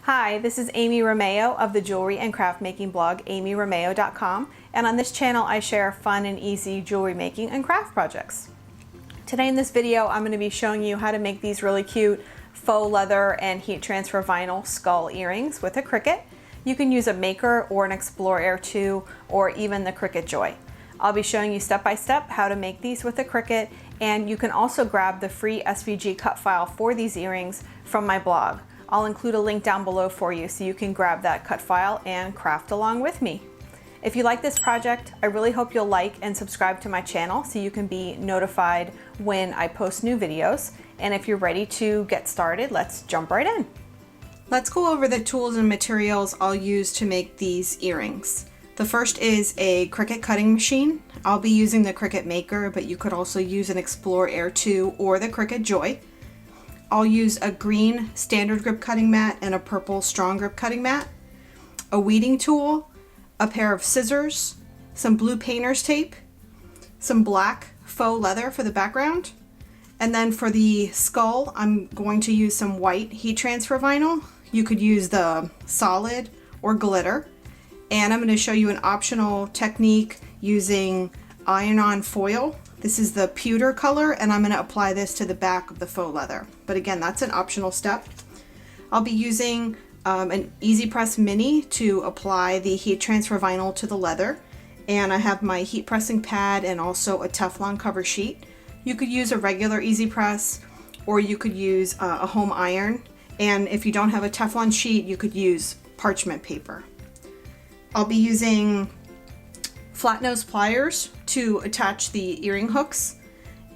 Hi, this is Amy Romeo of the jewelry and craft making blog amyromeo.com, and on this channel I share fun and easy jewelry making and craft projects. Today in this video I'm going to be showing you how to make these really cute faux leather and heat transfer vinyl skull earrings with a Cricut. You can use a Maker or an Explore Air 2 or even the Cricut Joy. I'll be showing you step by step how to make these with a Cricut, and you can also grab the free SVG cut file for these earrings from my blog. I'll include a link down below for you so you can grab that cut file and craft along with me. If you like this project, I really hope you'll like and subscribe to my channel so you can be notified when I post new videos. And if you're ready to get started, let's jump right in. Let's go over the tools and materials I'll use to make these earrings. The first is a Cricut cutting machine. I'll be using the Cricut Maker, but you could also use an Explore Air 2 or the Cricut Joy. I'll use a green standard grip cutting mat and a purple strong grip cutting mat, a weeding tool, a pair of scissors, some blue painter's tape, some black faux leather for the background, and then for the skull I'm going to use some white heat transfer vinyl. You could use the solid or glitter, and I'm going to show you an optional technique using iron-on foil. This is the pewter color, and I'm going to apply this to the back of the faux leather. But again, that's an optional step. I'll be using an Easy Press Mini to apply the heat transfer vinyl to the leather. And I have my heat pressing pad and also a Teflon cover sheet. You could use a regular Easy Press, or you could use a home iron. And if you don't have a Teflon sheet, you could use parchment paper. I'll be using flat nose pliers to attach the earring hooks,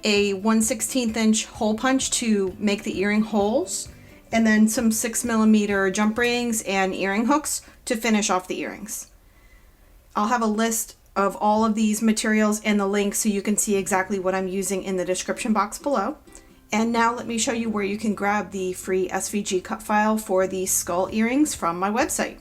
a 1/16 inch hole punch to make the earring holes, and then some 6mm jump rings and earring hooks to finish off the earrings. I'll have a list of all of these materials in the link so you can see exactly what I'm using in the description box below. And now let me show you where you can grab the free SVG cut file for these skull earrings from my website.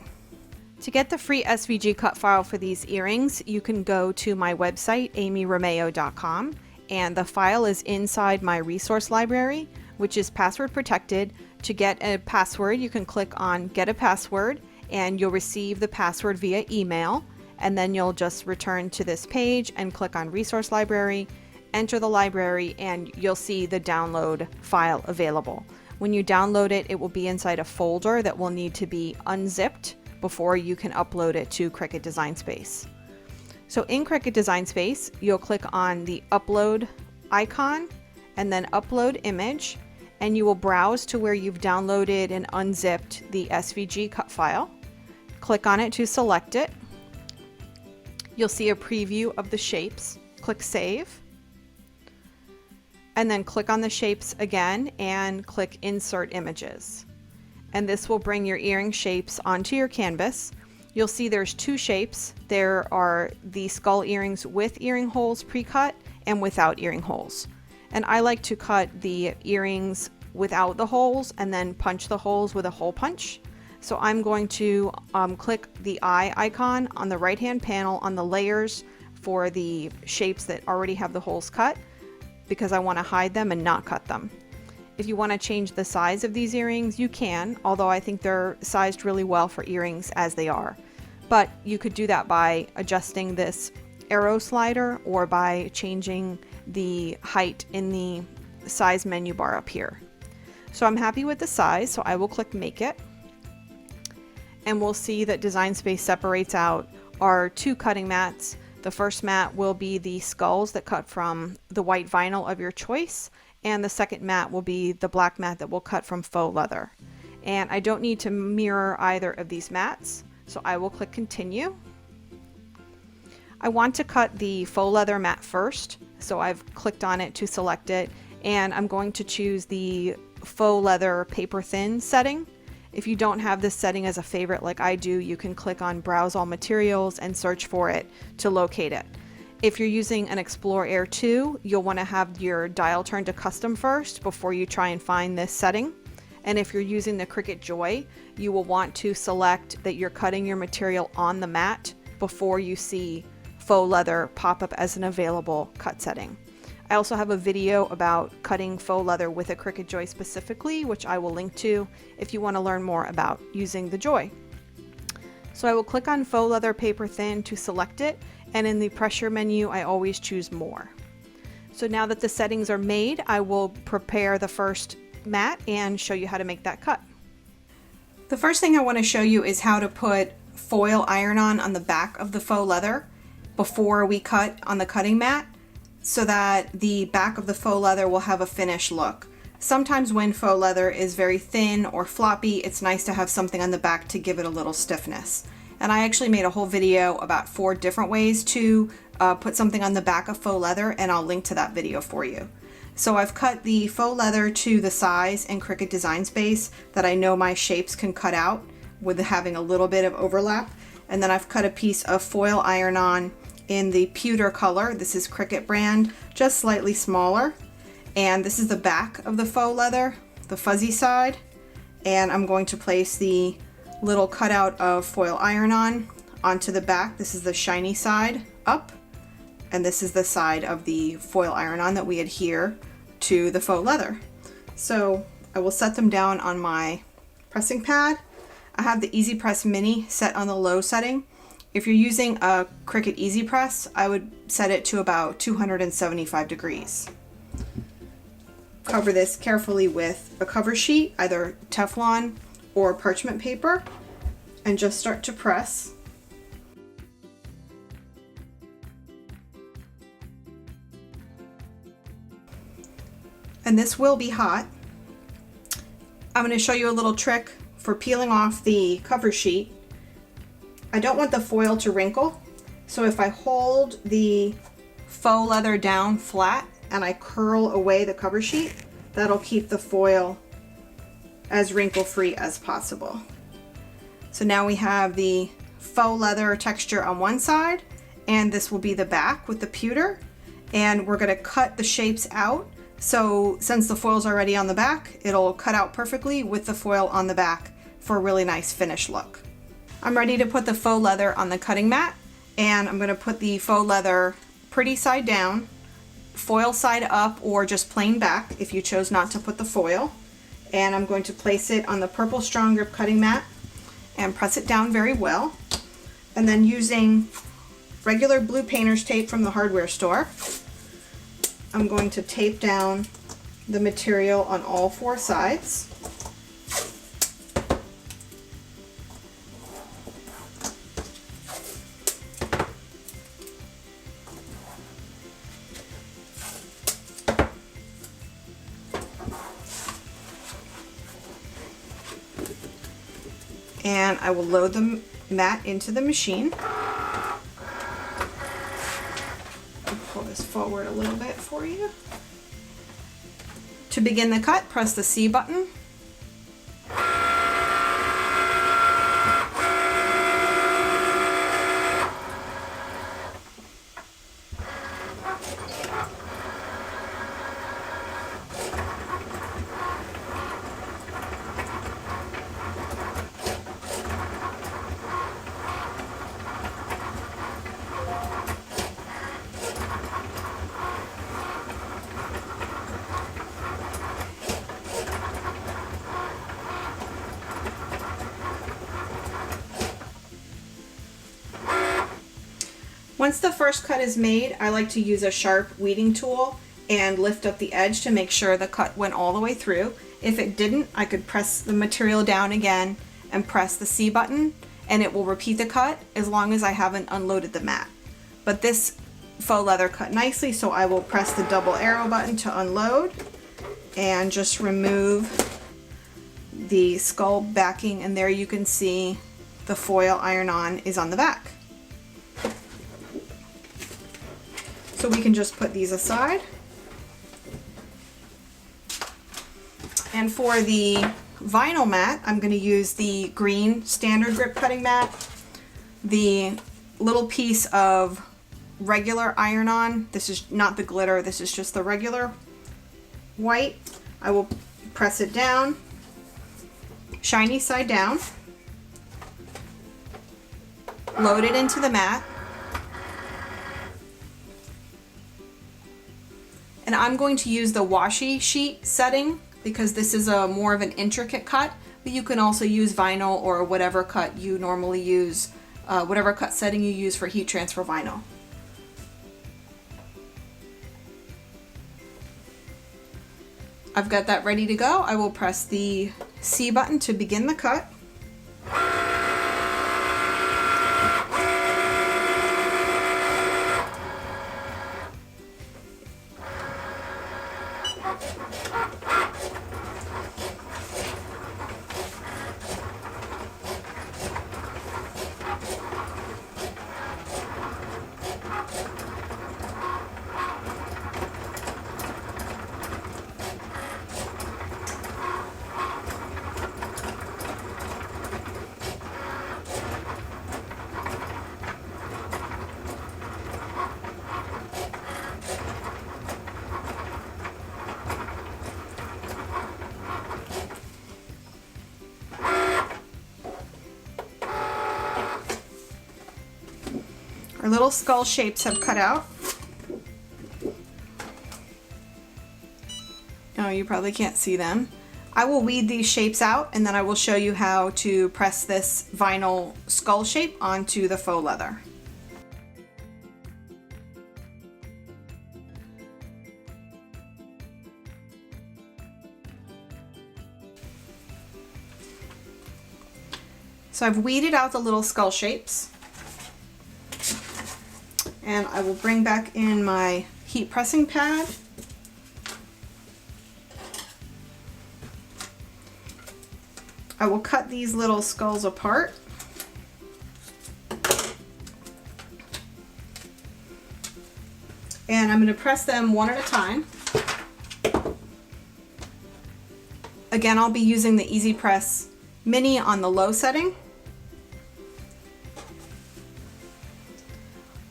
To get the free SVG cut file for these earrings, you can go to my website, amyromeo.com, and the file is inside my resource library, which is password protected. To get a password, you can click on Get a Password, and you'll receive the password via email, and then you'll just return to this page and click on Resource Library, enter the library, and you'll see the download file available. When you download it, it will be inside a folder that will need to be unzipped before you can upload it to Cricut Design Space. So in Cricut Design Space, you'll click on the upload icon and then upload image, and you will browse to where you've downloaded and unzipped the SVG cut file. Click on it to select it. You'll see a preview of the shapes. Click Save, and then click on the shapes again and click Insert Images. And this will bring your earring shapes onto your canvas. You'll see there's two shapes. There are the skull earrings with earring holes pre-cut and without earring holes. And I like to cut the earrings without the holes and then punch the holes with a hole punch. So I'm going to click the eye icon on the right hand panel on the layers for the shapes that already have the holes cut, because I want to hide them and not cut them. If you want to change the size of these earrings, you can, although I think they're sized really well for earrings as they are. But you could do that by adjusting this arrow slider or by changing the height in the size menu bar up here. So I'm happy with the size, so I will click Make It. And we'll see that Design Space separates out our two cutting mats. The first mat will be the skulls that cut from the white vinyl of your choice, and the second mat will be the black mat that will cut from faux leather. And I don't need to mirror either of these mats, so I will click Continue. I want to cut the faux leather mat first, so I've clicked on it to select it, and I'm going to choose the faux leather paper thin setting. If you don't have this setting as a favorite like I do, you can click on Browse All Materials and search for it to locate it. If you're using an Explore Air 2, you'll want to have your dial turned to custom first before you try and find this setting. And if you're using the Cricut Joy, you will want to select that you're cutting your material on the mat before you see faux leather pop up as an available cut setting. I also have a video about cutting faux leather with a Cricut Joy specifically, which I will link to if you want to learn more about using the Joy. So I will click on Faux Leather Paper Thin to select it, and in the pressure menu I always choose more. So now that the settings are made, I will prepare the first mat and show you how to make that cut. The first thing I want to show you is how to put foil iron-on the back of the faux leather before we cut on the cutting mat, so that the back of the faux leather will have a finished look. Sometimes when faux leather is very thin or floppy, it's nice to have something on the back to give it a little stiffness. And I actually made a whole video about 4 different ways to put something on the back of faux leather, and I'll link to that video for you. So I've cut the faux leather to the size in Cricut Design Space that I know my shapes can cut out with having a little bit of overlap. And then I've cut a piece of foil iron-on in the pewter color. This is Cricut brand, just slightly smaller. And this is the back of the faux leather, the fuzzy side. And I'm going to place the little cutout of foil iron-on onto the back. This is the shiny side up, and this is the side of the foil iron-on that we adhere to the faux leather. So I will set them down on my pressing pad. I have the Easy Press Mini set on the low setting. If you're using a Cricut Easy Press, I would set it to about 275 degrees. Cover this carefully with a cover sheet, either Teflon or parchment paper, and just start to press. And this will be hot. I'm going to show you a little trick for peeling off the cover sheet. I don't want the foil to wrinkle, so if I hold the faux leather down flat and I curl away the cover sheet, that'll keep the foil as wrinkle-free as possible. So now we have the faux leather texture on one side, and this will be the back with the pewter, and we're going to cut the shapes out. So since the foil's already on the back, it'll cut out perfectly with the foil on the back for a really nice finished look. I'm ready to put the faux leather on the cutting mat, and I'm going to put the faux leather pretty side down, foil side up, or just plain back if you chose not to put the foil. And I'm going to place it on the purple strong grip cutting mat and press it down very well. And then using regular blue painter's tape from the hardware store, I'm going to tape down the material on all 4 sides. And I will load the mat into the machine. Pull this forward a little bit for you. To begin the cut, press the C button. Once the first cut is made, I like to use a sharp weeding tool and lift up the edge to make sure the cut went all the way through. If it didn't, I could press the material down again and press the C button, and it will repeat the cut as long as I haven't unloaded the mat. But this faux leather cut nicely, so I will press the double arrow button to unload and just remove the skull backing, and there you can see the foil iron-on is on the back. So we can just put these aside. And for the vinyl mat, I'm going to use the green standard grip cutting mat. The little piece of regular iron-on, this is not the glitter, this is just the regular white. I will press it down, shiny side down, load it into the mat, And I'm going to use the washi sheet setting because this is a more of an intricate cut, but you can also use vinyl or whatever cut you normally use, whatever cut setting you use for heat transfer vinyl. I've got that ready to go. I will press the C button to begin the cut. Our little skull shapes have cut out. Oh, you probably can't see them. I will weed these shapes out and then I will show you how to press this vinyl skull shape onto the faux leather. So I've weeded out the little skull shapes. And I will bring back in my heat pressing pad. I will cut these little skulls apart. And I'm going to press them one at a time. Again, I'll be using the Easy Press Mini on the low setting.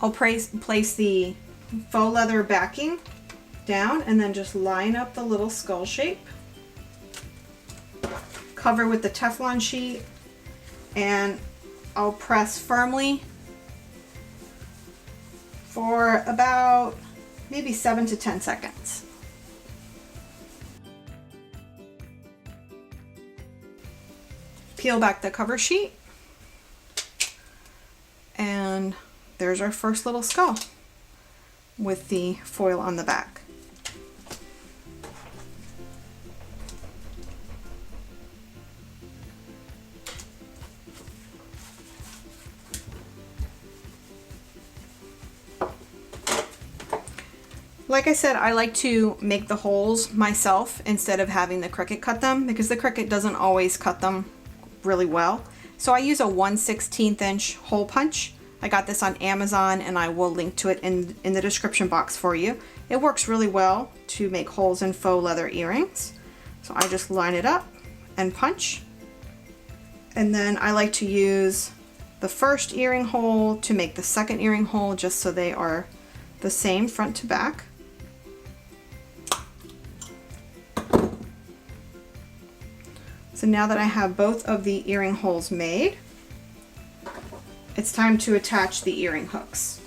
I'll place the faux leather backing down and then just line up the little skull shape. Cover with the Teflon sheet and I'll press firmly for about maybe 7 to 10 seconds. Peel back the cover sheet and there's our first little skull with the foil on the back. Like I said, I like to make the holes myself instead of having the Cricut cut them because the Cricut doesn't always cut them really well. So I use a 1/16 inch hole punch. I got this on Amazon and I will link to it in the description box for you. It works really well to make holes in faux leather earrings. So I just line it up and punch. And then I like to use the first earring hole to make the second earring hole just so they are the same front to back. So now that I have both of the earring holes made, it's time to attach the earring hooks.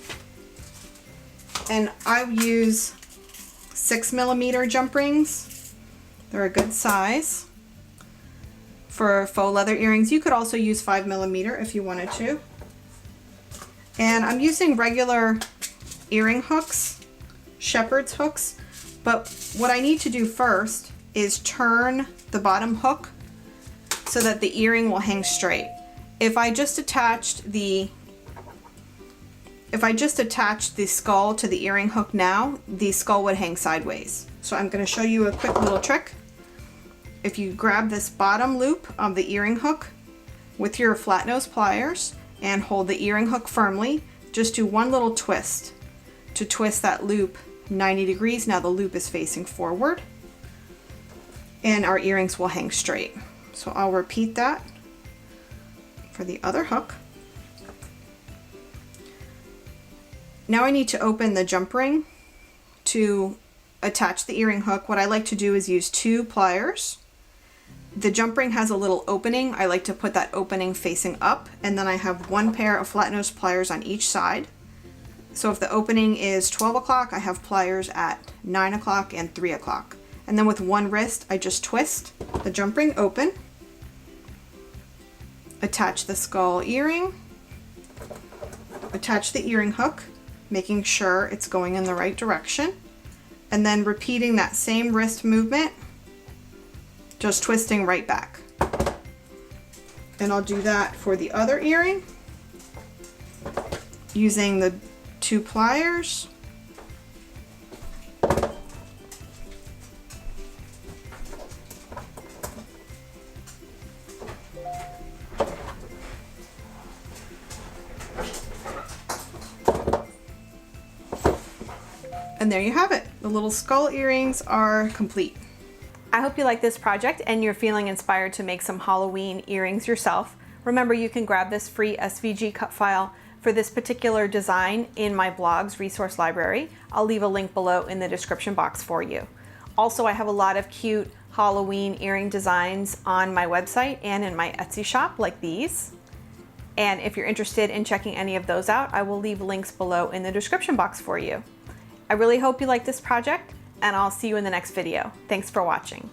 And I use 6mm jump rings. They're a good size for faux leather earrings. You could also use 5mm if you wanted to. And I'm using regular earring hooks, shepherd's hooks, but what I need to do first is turn the bottom hook so that the earring will hang straight. If I just attached the skull to the earring hook now, the skull would hang sideways. So I'm going to show you a quick little trick. If you grab this bottom loop of the earring hook with your flat nose pliers and hold the earring hook firmly, just do one little twist to twist that loop 90 degrees. Now the loop is facing forward and our earrings will hang straight. So I'll repeat that for the other hook. Now I need to open the jump ring to attach the earring hook. What I like to do is use 2 pliers. The jump ring has a little opening. I like to put that opening facing up, and then I have 1 pair of flat nose pliers on each side. So if the opening is 12 o'clock, I have pliers at 9 o'clock and 3 o'clock. And then with one wrist, I just twist the jump ring open, attach the skull earring, attach the earring hook, making sure it's going in the right direction, and then repeating that same wrist movement, just twisting right back. And I'll do that for the other earring using the 2 pliers. And there you have it. The little skull earrings are complete. I hope you like this project and you're feeling inspired to make some Halloween earrings yourself. Remember, you can grab this free SVG cut file for this particular design in my blog's resource library. I'll leave a link below in the description box for you. Also, I have a lot of cute Halloween earring designs on my website and in my Etsy shop, like these. And if you're interested in checking any of those out, I will leave links below in the description box for you. I really hope you like this project, and I'll see you in the next video. Thanks for watching.